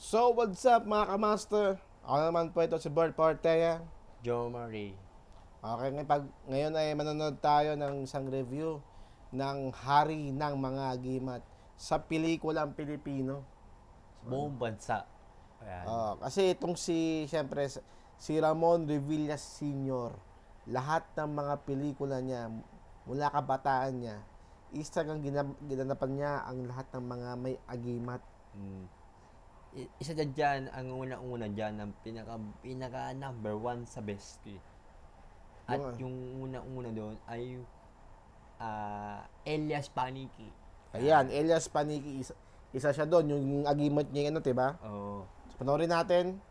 So, what's up mga kamaster? Ako naman po ito si Bert Portea. Joe Marie. Okay, ngayon ay manonood tayo ng isang review ng Hari ng Mga Agimat sa pelikulang Pilipino. Sa buong bansa. Ayan. Kasi itong siyempre, si Ramon Revillas Sr., lahat ng mga pelikula niya, mula kabataan niya, isagang ginanapan niya ang lahat ng mga may agimat. Isa dyan, ang unang-una dyan, ang pinaka number one sa best. At yung unang-una doon ay Elias Paniki. Ayan, Elias Paniki, isa siya doon, yung agimat niya, ano, diba? Oo. So, panoorin natin.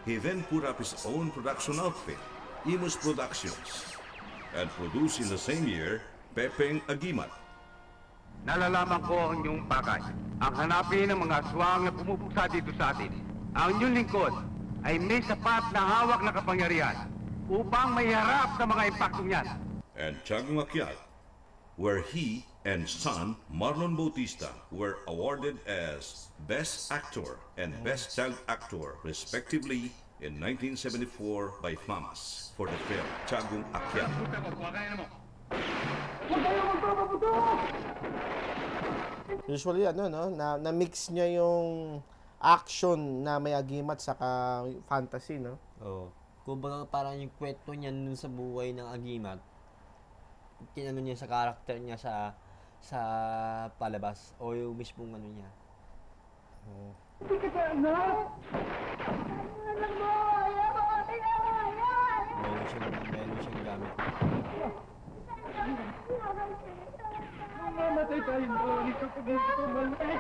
He then put up his own production outfit, Imus Productions, and produced in the same year, Pepeng Agimat. Nalalaman ko ang inyong pakay. Ang hanapin ng mga aswang na pumupuksa dito sa atin. Ang inyong lingkod ay may sapat na hawak na kapangyarihan upang may harap sa mga impaktong yan. And Chagong Akyat, where he and son Marlon Bautista were awarded as Best Actor and Best Child Actor, respectively, in 1974 by FAMAS for the film Chagong Akyat. Usually, na-mix niya yung action na may agimat saka fantasy, no? Oo. Kumbaga parang yung kwento niya nun sa buhay ng Agimat, tinano niya sa karakter niya sa palabas o yung mismong ano niya. Meron siyang gamit. Mamatay tayo doon. Ito pag hindi ko malik.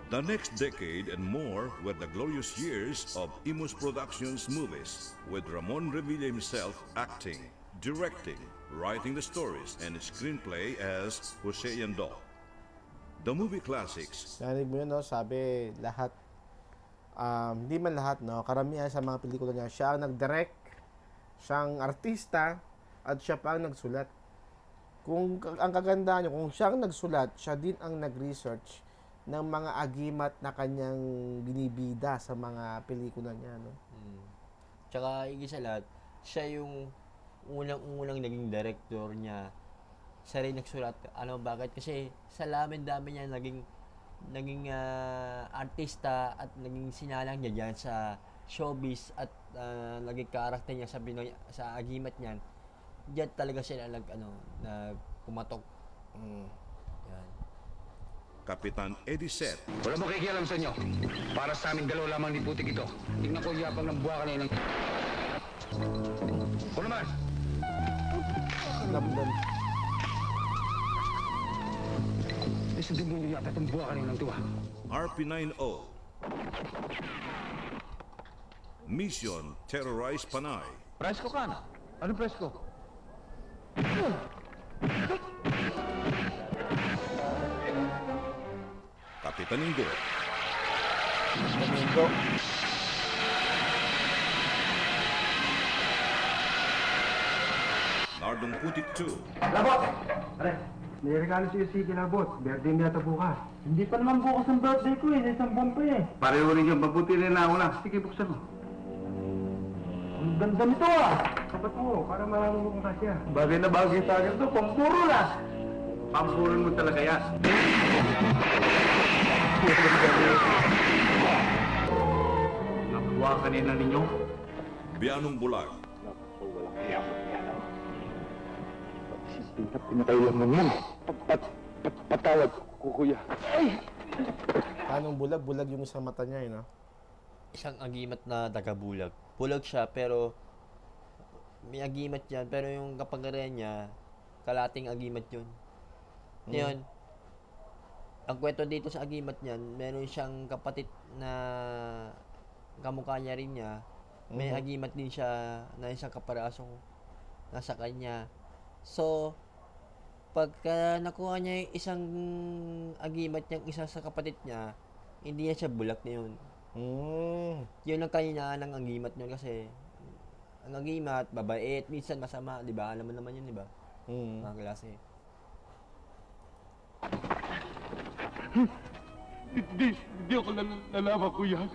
The next decade and more were the glorious years of Imus Productions movies, with Ramon Revilla himself acting, directing, writing the stories, and screenplay as Jose Yando. The movie classics, Narinig mo yun, no? Sabi, lahat, hindi man lahat, no? Karamihan sa mga pelikula niya, siya ang nag-direct, siyang artista, at siya pa ang nagsulat. Kung ang kagandahan niyo, kung siya ang nagsulat, siya din ang nag-research ng mga agimat na kanyang binibida sa mga pelikula niya, no? Tsaka higit sa lahat, siya yung unang-unang naging director niya. Siya rin nagsulat. Bakit? Kasi sa dami niya naging artista at naging sinalang niya dyan sa showbiz at naging karakter niya sa agimat niyan. Diyan talaga siya nagpumatok. Yan. Kapitan Eddie Set, Wala mo kikialam sa inyo. Para sa amin dalawa lamang ni putik ito. Tingnan ko yapang ng buha kanina. O naman! Labdan. Isundin mo niyo yata itong buha kanina ng tuwa. RP90, Mission Terrorize Panay, Presko ka na? Ano presko? Kapitan Ingo, Domingo. Nardong Putik 2, Labot! Are, may regalo sa'yo si Kilabot. Birthday niya ito bukas. Hindi pa naman bukas ang birthday ko eh. Isang buwan pa eh. Pareho rin yung mabuti rin na ako na. Sige, buksan mo. Ang ganda nito ah! Kapat mo, para marami mong kasya. Bagay na bagay sa akin ito, pampuro na! Pampuro mo talaga yan. Nakuha kanina ninyo? Bianong Bulag, Pinatay lang naman. Patawad ko, kuya. Anong bulag? Bulag yung isang mata niya, no? Isang agimat na taga-bulag. Bulag siya pero may agimat yan pero yung kapangyarihan niya kalating agimat yun. Ngayon, ang kwento dito sa agimat niyan, meron siyang kapatid na kamukha niya rin niya. May agimat din siya na isang kaparasong nasa kanya. So, pagka nakuha niya yung isang agimat niyang isa sa kapatid niya, hindi niya siya bulak na yun. Yun ang kahinaan ng agimat niya kasi ang agimat, babait, minsan masama, di ba? Alam mo naman yun, di ba? Mga klase. Hindi ako nalaman ko yan.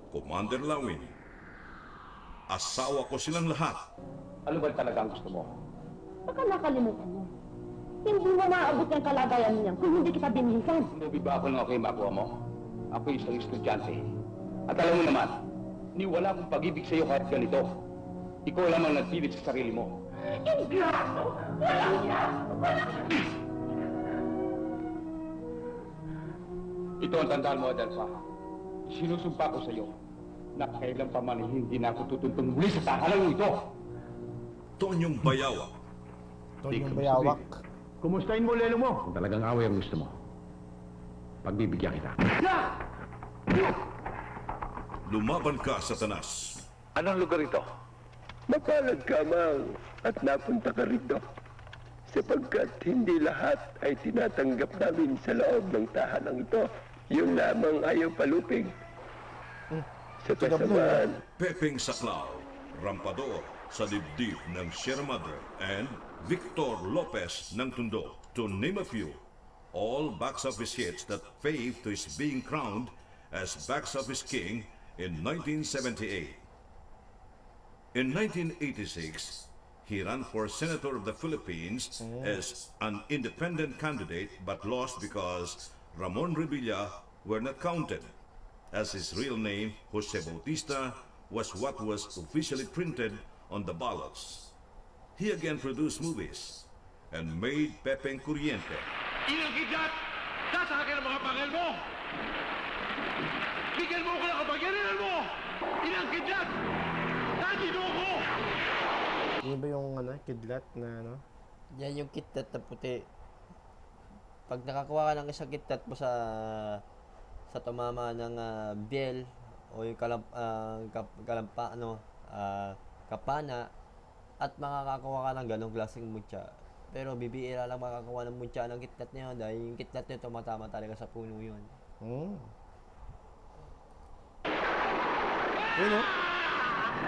Commander Lawin, asawa ko silang lahat. Ano ba talaga ang gusto mo? Baka nakalimutan mo. Hindi mo maabot ang kalagayan niya kung hindi kita binihisan. Nubi ba ako ng okay makuha mo? Ako isang estudyante. At alam mo naman, ni wala akong pag-ibig sa'yo kahit ganito. Ikaw lamang nagpilit sa sarili mo. Ingrato! Walang yan! Ito ang tandaan mo, Adelpha. Sinusumpa ko sa'yo na kailan pa man hindi na ako tutuntun muli sa tahalang ito. Tonyong Bayawak, Tonyong Bayawak. Kumustahin mo, lelo mo? Kung talagang away ang gusto mo, pagbibigyan kita. lumaban ka, Satanas. Anong lugar ito? Mapalad ka, Mang, at napunta ka rito. Sapagkat hindi lahat ay tinatanggap namin sa loob ng tahanang ito. Yun lamang ayaw palupig. Sa kasamaan, Pepeng Saklao, Rampador sa dibdib ng Sierra Madre, and Victor Lopez ng Tondo, to name a few. All box office hits that paved to his being crowned as box office king in 1978. In 1986, he ran for Senator of the Philippines as an independent candidate but lost because Ramon Revilla were not counted, as his real name, Jose Bautista, was what was officially printed on the ballots. He again produced movies and made Pepeng Kuryente, Inang kidlat! Sasakay ang mga pangil mo! Bigyan mo ako ng kapangyarihan mo! Inang kidlat! Nandito ako! Yun ba yung kidlat na Yan yung kitlat na puti. Pag nakakuha ka ng isang kitlat mo sa tumama ng biel o yung kapana at makakakuha ka ng ganong klaseng mutya. Pero bibihira lang makakakuha ng mutya ng kitlat na yun dahil yung kitlat na yun tumatama talaga sa puno yun. Yun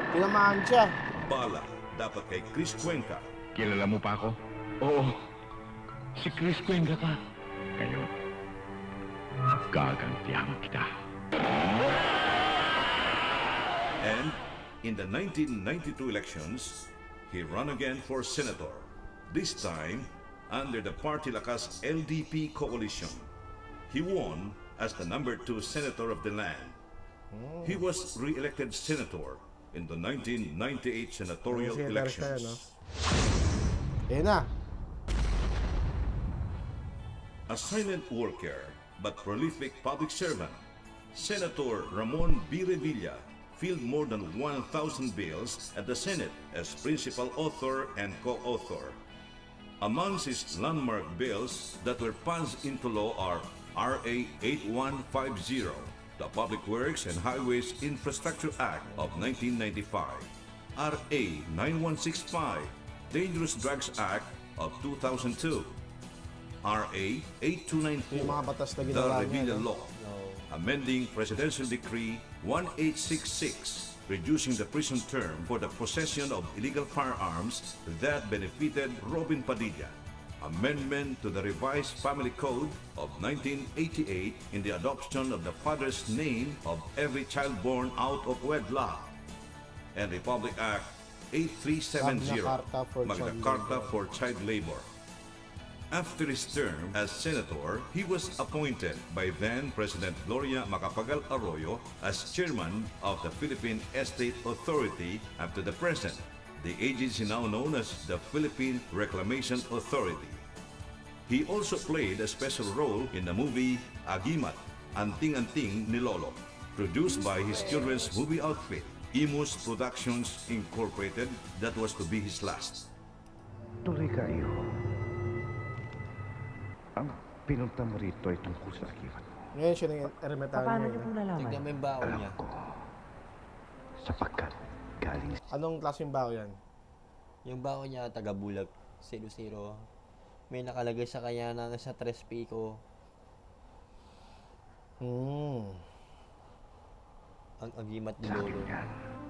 tinamaan siya. bala dapat kay Chris Cuenca. Kilala mo pa ako? Oo. Si Chris Cuenca ka. Ngayon, gagantihan kita. And in the 1992 elections, he ran again for senator, this time under the Party Lakas LDP coalition. He won as the number 2 senator of the land. He was re-elected senator in the 1998 senatorial elections. Eh na. A silent worker but prolific public servant, Senator Ramon B. Revilla filled more than 1,000 bills at the Senate as principal author and co-author. Amongst his landmark bills that were passed into law are RA 8150, the Public Works and Highways Infrastructure Act of 1995, RA 9165, Dangerous Drugs Act of 2002, RA 8294, Yung mga batas na the ginawa niya, Revilla no? Law, amending Presidential Decree 1866, reducing the prison term for the possession of illegal firearms that benefited Robin Padilla, amendment to the revised Family Code of 1988 in the adoption of the father's name of every child born out of wedlock, and Republic Act 8370, Magna Carta for Child Labor. After his term as senator, he was appointed by then-President Gloria Macapagal Arroyo as chairman of the Philippine Estate Authority up to the present, the agency now known as the Philippine Reclamation Authority. He also played a special role in the movie Agimat, Anting-Anting ni Lolo, produced by his children's movie outfit, Imus Productions Incorporated, that was to be his last. Tuloy kayo. Ang pinunta mo rito ay tungkol sa agimat mo. Ngayon siya ng eremetario niya. Tignan mo yung baon niya. Sapagkat galing Anong klaseng bao yan? Yung baon niya, taga-bulag, 00. may nakalagay sa kanya na sa Tres Pico. Ang agimat ni Lolo.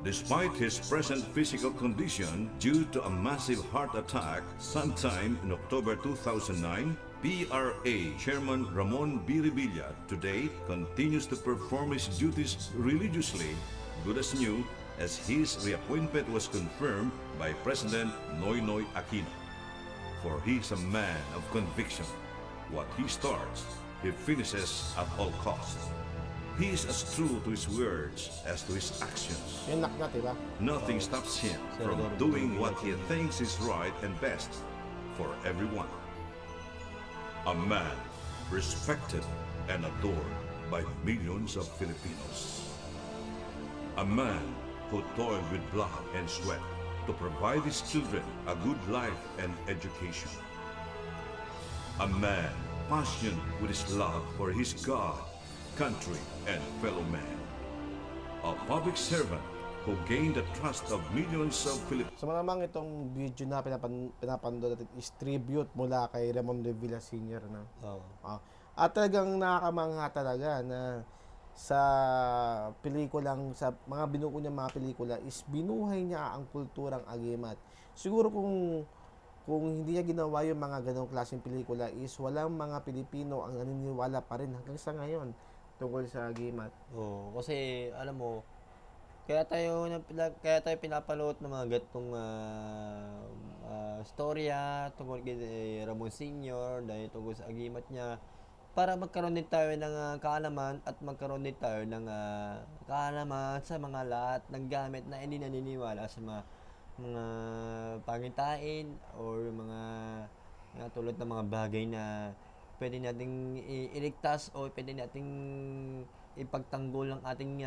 Despite his present physical condition due to a massive heart attack sometime in October 2009, PRA Chairman Ramon B. Revilla today continues to perform his duties religiously, good as new, as his reappointment was confirmed by President Noynoy Aquino. For he is a man of conviction. What he starts, he finishes at all costs. He is as true to his words as to his actions. Yung naknat, diba? Nothing stops him from doing what he thinks is right and best for everyone. A man respected and adored by millions of Filipinos. A man who toiled with blood and sweat to provide his children a good life and education. A man passionate with his love for his God, country, and fellow man. A public servant who gained the trust of millions of Filipinos. So malamang itong video na pinapanood natin is tribute mula kay Ramon Revilla Sr. Na. At talagang nakakamangha talaga na sa pelikulang, sa mga binuo niya mga pelikula is binuhay niya ang kulturang agimat. Siguro kung hindi niya ginawa yung mga ganong klaseng pelikula is walang mga Pilipino ang naniniwala pa rin hanggang sa ngayon tungkol sa agimat. Kasi alam mo, kaya tayo pinapanood ng mga gatong storya tungkol kay Ramon Sr. dahil tungkol sa agimat niya, para magkaroon din tayo ng kaalaman at magkaroon din tayo ng kaalaman sa mga lahat ng gamit na hindi naniniwala sa mga pangitain or mga tulad ng mga bagay na pwede nating iligtas o pwede nating ipagtanggol ang ating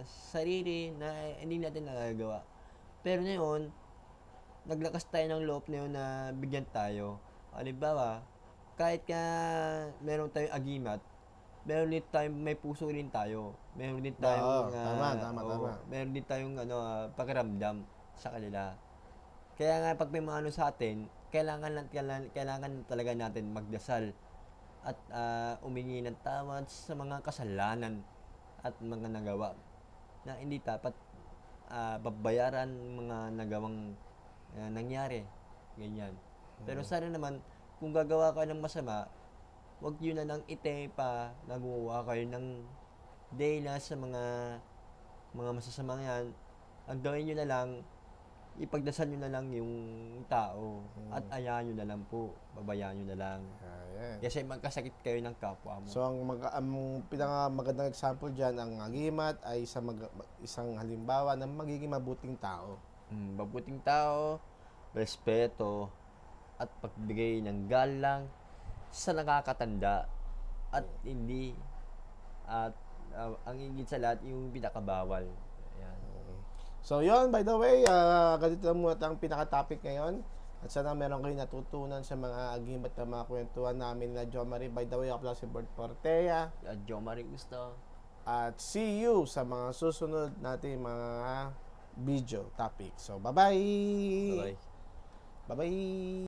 sarili na hindi natin nagagawa. Pero ngayon, naglakas tayo ng loob na yun na bigyan tayo. Halimbawa, kahit ka meron tayong agimat, meron din tayong may puso rin tayo. Meron din tayong tama. Meron din tayong pakiramdam sa kanila. Kaya nga pag may mga sa atin, kailangan talaga natin magdasal at umingi ng tawad sa mga kasalanan at mga nagawa na hindi dapat babayaran mga nagawang nangyari. Ganyan. Pero sana naman, kung gagawa ka ng masama, wag yun na lang itepa na gumawa kayo ng dahil sa mga masasamang yan. Ang gawin nyo na lang, ipagdasal nyo na lang yung tao at ayahan nyo na lang po, babayaan nyo na lang. Kasi magkasakit kayo ng kapwa mo. So ang pinakamagandang example dyan, ang agimat ay isang halimbawa ng magiging mabuting tao. Mabuting tao, respeto, at pagbigay ng galang sa nakakatanda at hindi at ang higit sa lahat yung pinakabawal. Ayan. So yun, by the way, ganito lang muna ang pinaka-topic ngayon at sana meron kayo natutunan sa mga agimat na mga kwentuhan namin na Jo Marie. By the way, ako lang si Bert Portea at Jo Marie gusto. At see you sa mga susunod natin mga video topic. So bye-bye. Bye-bye. Bye-bye.